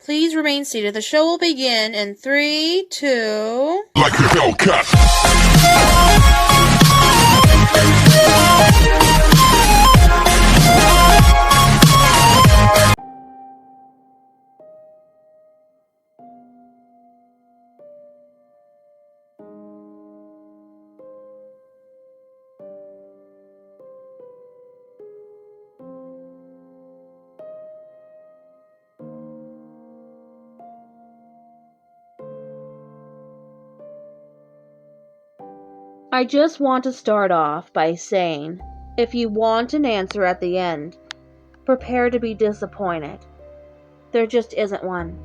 Please remain seated. The show will begin in 3, 2... Like a Hellcat. I just want to start off by saying, if you want an answer at the end, prepare to be disappointed. There just isn't one.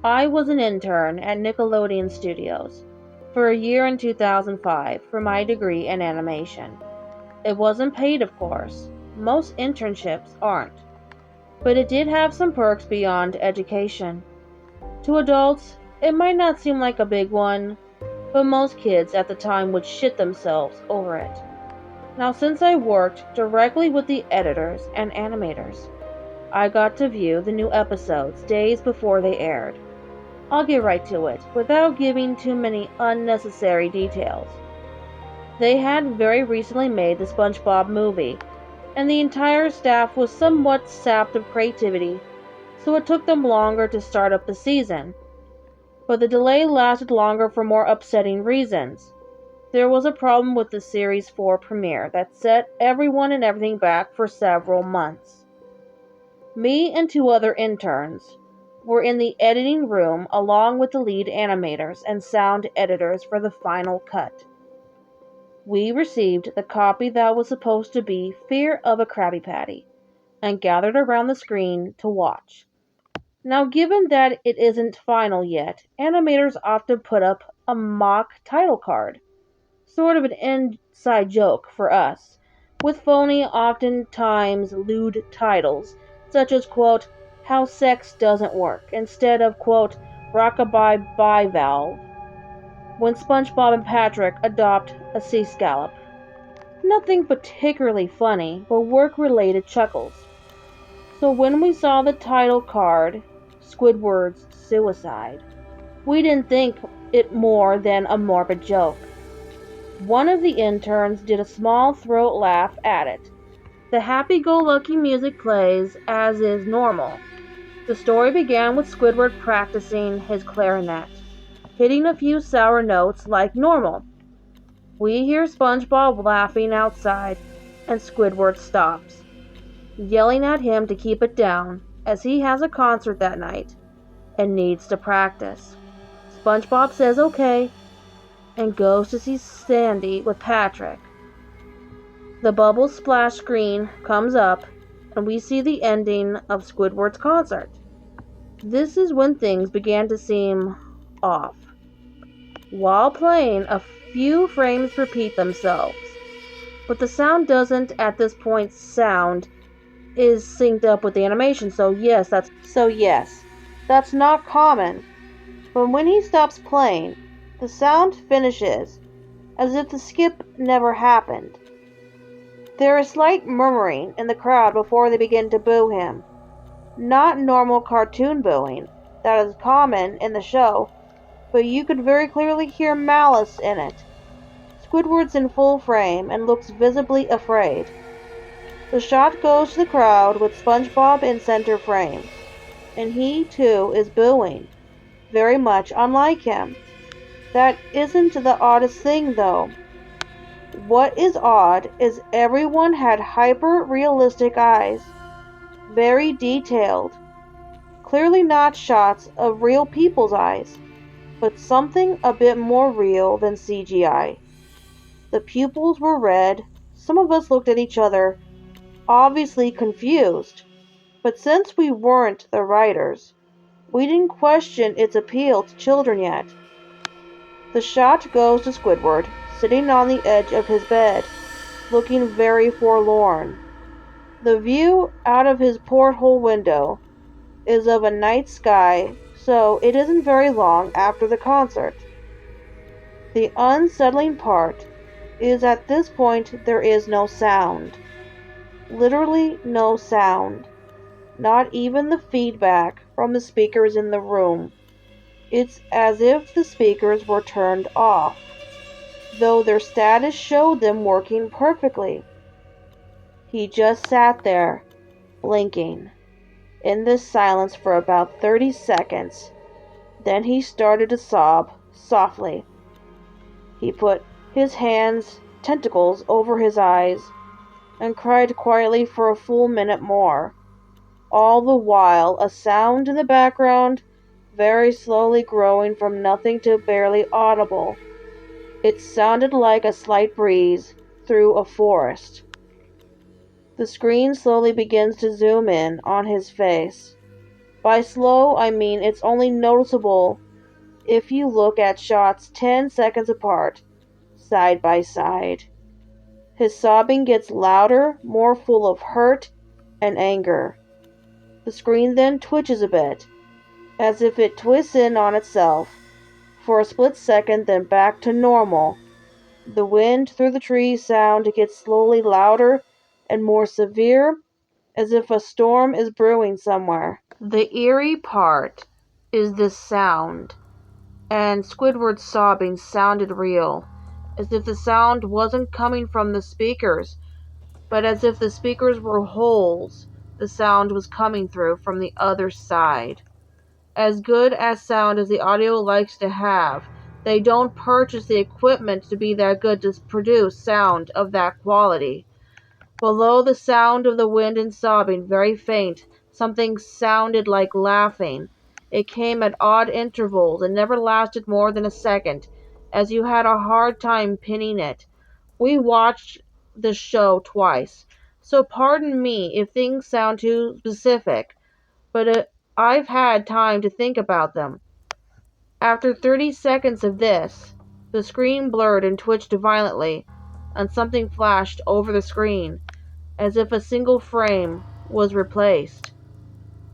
I was an intern at Nickelodeon Studios for a year in 2005 for my degree in animation. It wasn't paid, of course. Most internships aren't. But it did have some perks beyond education. To adults, it might not seem like a big one, but most kids at the time would shit themselves over it. Now, since I worked directly with the editors and animators, I got to view the new episodes days before they aired. I'll get right to it, without giving too many unnecessary details. They had very recently made the SpongeBob movie, and the entire staff was somewhat sapped of creativity, so it took them longer to start up the season. But the delay lasted longer for more upsetting reasons. There was a problem with the Series 4 premiere that set everyone and everything back for several months. Me and 2 other interns were in the editing room along with the lead animators and sound editors for the final cut. We received the copy that was supposed to be Fear of a Krabby Patty and gathered around the screen to watch. Now, given that it isn't final yet, animators often put up a mock title card, sort of an inside joke for us, with phony, oftentimes lewd titles, such as, quote, How Sex Doesn't Work, instead of, quote, Rockabye Bivalve, when SpongeBob and Patrick adopt a sea scallop. Nothing particularly funny, but work-related chuckles. So when we saw the title card, Squidward's Suicide, we didn't think it more than a morbid joke. One of the interns did a small throat laugh at it. The happy-go-lucky music plays, as is normal. The story began with Squidward practicing his clarinet, hitting a few sour notes like normal. We hear SpongeBob laughing outside, and Squidward stops, yelling at him to keep it down, as he has a concert that night and needs to practice. SpongeBob says okay and goes to see Sandy with Patrick. The bubble splash screen comes up and we see the ending of Squidward's concert. This is when things began to seem off. While playing, a few frames repeat themselves, but the sound doesn't at this point sound is synced up with the animation, so yes, that's not common. But when he stops playing, the sound finishes as if the skip never happened. There is slight murmuring in the crowd before they begin to boo him. Not normal cartoon booing that is common in the show, but you could very clearly hear malice in it. Squidward's in full frame and looks visibly afraid. The shot goes to the crowd with SpongeBob in center frame, and he too is booing, very much unlike him. That isn't the oddest thing though. What is odd is everyone had hyper-realistic eyes, very detailed, clearly not shots of real people's eyes, but something a bit more real than CGI. The pupils were red. Some of us looked at each other, obviously confused, but since we weren't the writers, we didn't question its appeal to children yet. The shot goes to Squidward, sitting on the edge of his bed, looking very forlorn. The view out of his porthole window is of a night sky, so it isn't very long after the concert. The unsettling part is at this point there is no sound. Literally no sound. not even the feedback from the speakers in the room. It's as if the speakers were turned off, though their status showed them working perfectly. He just sat there, blinking, in this silence for about 30 seconds. Then he started to sob softly. He put his hands, tentacles over his eyes, and cried quietly for a full minute more. All the while, a sound in the background, very slowly growing from nothing to barely audible. It sounded like a slight breeze through a forest. The screen slowly begins to zoom in on his face. By slow, I mean it's only noticeable if you look at shots 10 seconds apart, side by side. His sobbing gets louder, more full of hurt and anger. The screen then twitches a bit, as if it twists in on itself, for a split second, then back to normal. The wind through the trees sound gets slowly louder and more severe, as if a storm is brewing somewhere. The eerie part is this sound, and Squidward's sobbing sounded real, as if the sound wasn't coming from the speakers, but as if the speakers were holes the sound was coming through from the other side. As good as sound as the audio likes to have, they don't purchase the equipment to be that good to produce sound of that quality. Below the sound of the wind and sobbing, very faint, something sounded like laughing. It came at odd intervals and never lasted more than a second, as you had a hard time pinning it. We watched the show twice, so pardon me if things sound too specific, but I've had time to think about them. After 30 seconds of this, the screen blurred and twitched violently, and something flashed over the screen, as if a single frame was replaced.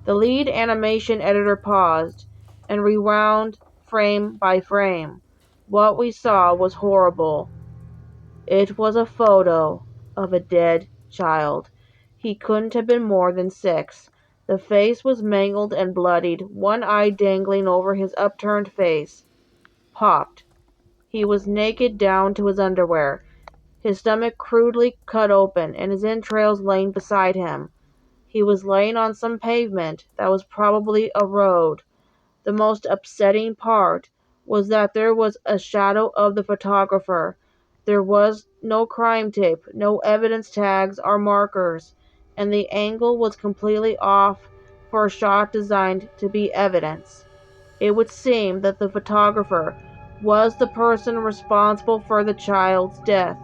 The lead animation editor paused and rewound frame by frame. What we saw was horrible. It was a photo of a dead child. He couldn't have been more than 6. The face was mangled and bloodied, one eye dangling over his upturned face. Popped. He was naked down to his underwear, his stomach crudely cut open, and his entrails laying beside him. He was laying on some pavement that was probably a road. The most upsetting part was that there was a shadow of the photographer. There was no crime tape, no evidence tags or markers, and the angle was completely off for a shot designed to be evidence. It would seem that the photographer was the person responsible for the child's death.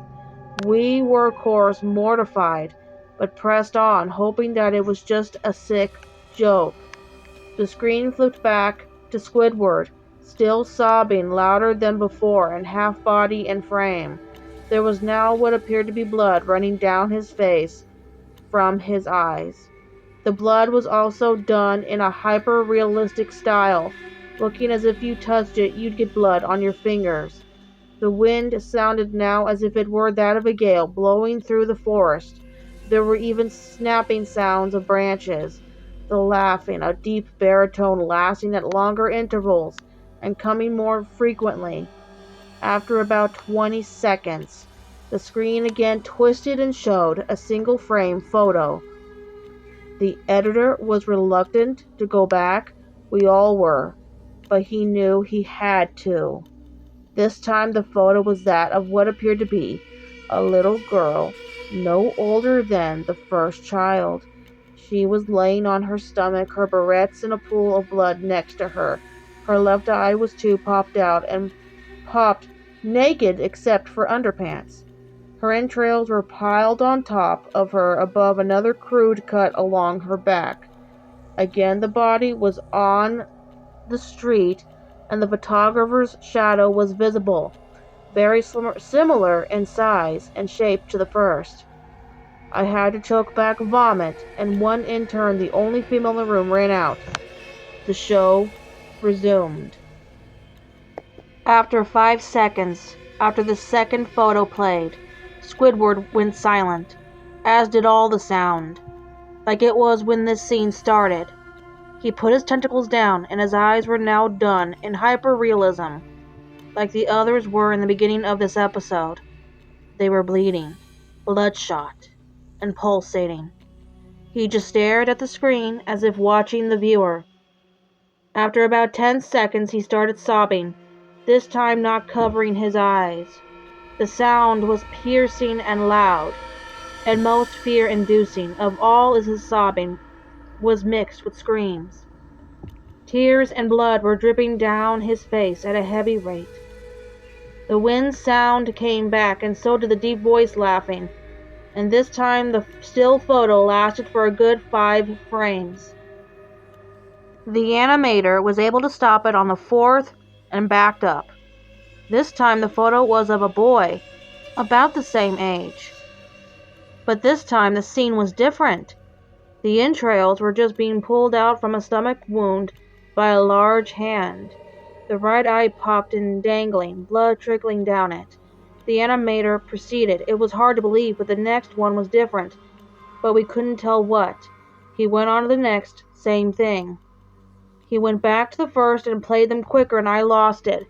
We were, of course, mortified, but pressed on, hoping that it was just a sick joke. The screen flipped back to Squidward, still sobbing louder than before and half body and frame. There was now what appeared to be blood running down his face from his eyes. The blood was also done in a hyper-realistic style, looking as if you touched it you'd get blood on your fingers. The wind sounded now as if it were that of a gale blowing through the forest. There were even snapping sounds of branches, the laughing, a deep baritone lasting at longer intervals and coming more frequently. After about 20 seconds, the screen again twisted and showed a single frame photo. The editor was reluctant to go back. We all were, but he knew he had to. This time the photo was that of what appeared to be a little girl, no older than the first child. She was laying on her stomach, her barrettes in a pool of blood next to her. Her left eye was too popped out and popped naked except for underpants. Her entrails were piled on top of her above another crude cut along her back. Again the body was on the street, and the photographer's shadow was visible, very similar in size and shape to the first. I had to choke back vomit, and one intern, the only female in the room, ran out. The show resumed. After 5 seconds, after the second photo played, Squidward went silent, as did all the sound. like it was when this scene started. He put his tentacles down, and his eyes were now done in hyper-realism, like the others were in the beginning of this episode. They were bleeding, bloodshot, and pulsating. He just stared at the screen as if watching the viewer. After about 10 seconds, he started sobbing, this time not covering his eyes. The sound was piercing and loud, and most fear-inducing of all is his sobbing was mixed with screams. Tears and blood were dripping down his face at a heavy rate. The wind sound came back, and so did the deep voice laughing, and this time the still photo lasted for a good 5 frames. The animator was able to stop it on the 4th and backed up. This time the photo was of a boy, about the same age. But this time the scene was different. The entrails were just being pulled out from a stomach wound by a large hand. The right eye popped and dangling, blood trickling down it. The animator proceeded. It was hard to believe, but the next one was different. But we couldn't tell what. He went on to the next, same thing. He went back to the first and played them quicker, and I lost it.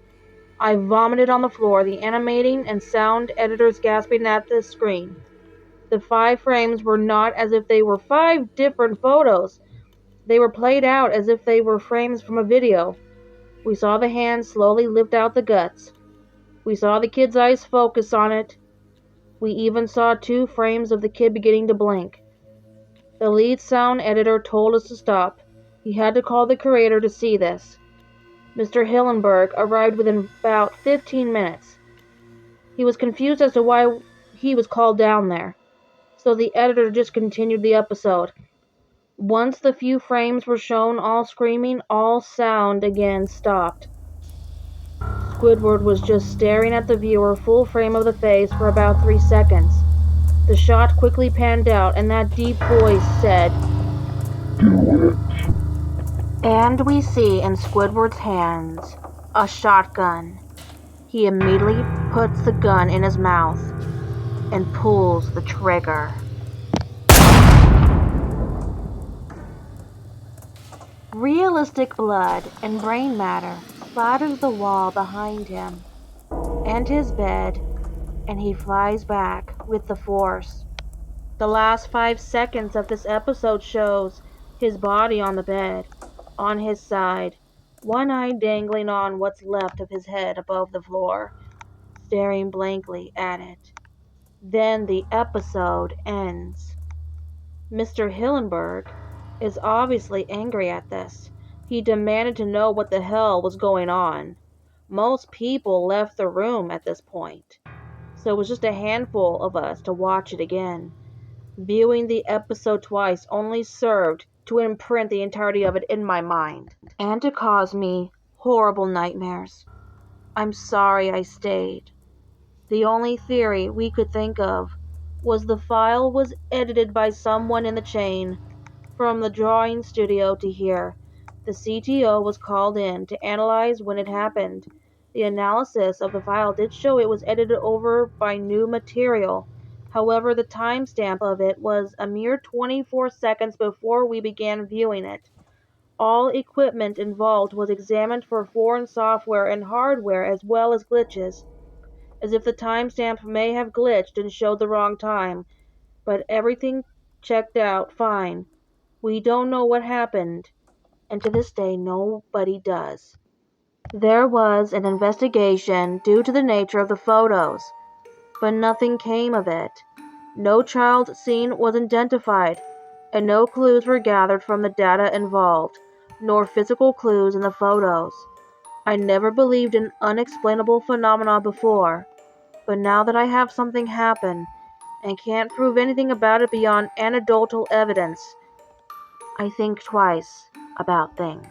I vomited on the floor, the animating and sound editors gasping at the screen. The 5 frames were not as if they were 5 different photos. They were played out as if they were frames from a video. We saw the hand slowly lift out the guts. We saw the kid's eyes focus on it. We even saw 2 frames of the kid beginning to blink. The lead sound editor told us to stop. He had to call the creator to see this. Mr. Hillenberg arrived within about 15 minutes. He was confused as to why he was called down there, so the editor just continued the episode. Once the few frames were shown all screaming, all sound again stopped. Squidward was just staring at the viewer full frame of the face for about 3 seconds. The shot quickly panned out, and that deep voice said, "Do it." And we see in Squidward's hands a shotgun. He immediately puts the gun in his mouth and pulls the trigger. Realistic blood and brain matter splatters the wall behind him and his bed, and he flies back with the force. The last 5 seconds of this episode shows his body on the bed, on his side, one eye dangling on what's left of his head above the floor, staring blankly at it. Then the episode ends. Mr. Hillenberg is obviously angry at this. He demanded to know what the hell was going on. Most people left the room at this point, so it was just a handful of us to watch it again. Viewing the episode twice only served to imprint the entirety of it in my mind, and to cause me horrible nightmares. I'm sorry I stayed. The only theory we could think of was the file was edited by someone in the chain, from the drawing studio to here. The CTO was called in to analyze when it happened. The analysis of the file did show it was edited over by new material. However, the timestamp of it was a mere 24 seconds before we began viewing it. All equipment involved was examined for foreign software and hardware as well as glitches, as if the timestamp may have glitched and showed the wrong time, but everything checked out fine. We don't know what happened, and to this day nobody does. There was an investigation due to the nature of the photos, but nothing came of it. No child seen was identified, and no clues were gathered from the data involved, nor physical clues in the photos. I never believed in unexplainable phenomena before, but now that I have something happen and can't prove anything about it beyond anecdotal evidence, I think twice about things.